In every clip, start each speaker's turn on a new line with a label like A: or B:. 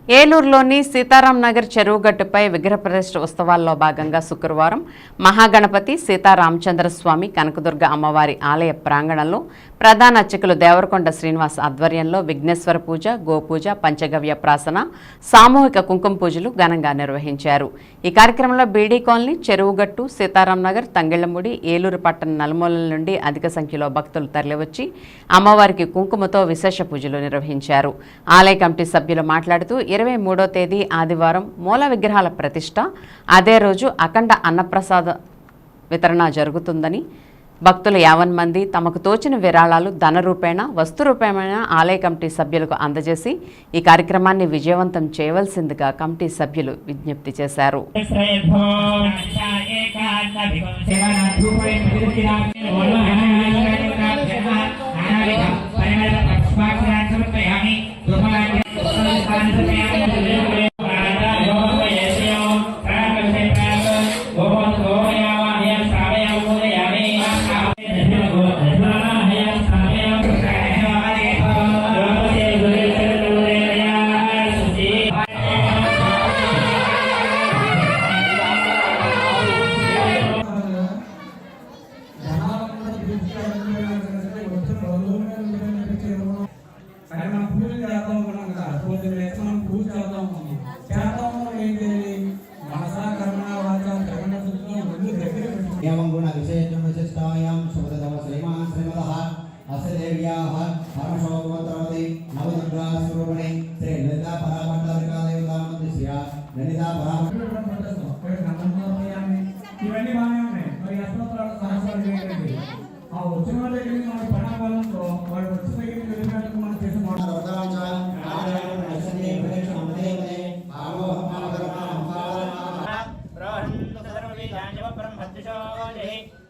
A: ఏలూరులోని సీతారాం నగర్ చెరువుగట్టుపై విగ్రహ ప్రతిష్ఠ ఉత్సవాల్లో భాగంగా శుక్రవారం మహాగణపతి సీతారామచంద్ర స్వామి కనకదుర్గ అమ్మవారి ఆలయ ప్రాంగణంలో ప్రధాన అర్చకులు దేవరకొండ శ్రీనివాస్ ఆధ్వర్యంలో విఘ్నేశ్వర పూజ, గోపూజ, పంచగవ్య ప్రాసన, సామూహిక కుంకుమ పూజలు ఘనంగా నిర్వహించారు. ఈ కార్యక్రమంలో బీడీ కాలనీ, చెరువుగట్టు, సీతారాం నగర్, తంగెళ్లముడి, ఏలూరు పట్టణ నలుమూలల నుండి అధిక సంఖ్యలో భక్తులు తరలివచ్చి అమ్మవారికి కుంకుమతో విశేష పూజలు నిర్వహించారు. ఆలయ కమిటీ సభ్యులు మాట్లాడుతూ 23వ తేదీ ఆదివారం మూల విగ్రహాల ప్రతిష్ట, అదే రోజు అఖండ అన్నప్రసాద వితరణ జరుగుతుందని, భక్తులు 50 మంది తమకు తోచిన విరాళాలు ధన రూపేణ, వస్తు రూపేణ ఆలయ కమిటీ సభ్యులకు అందజేసి ఈ కార్యక్రమాన్ని విజయవంతం చేయవలసిందిగా కమిటీ సభ్యులు విజ్ఞప్తి చేశారు.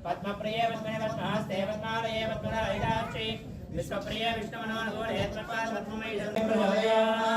B: पद्मप्रिय पद्मस्ते पद्मालये पद्मरायदाक्षी विश्वप्रिय विष्णुमनोनुकूले पद्ममयि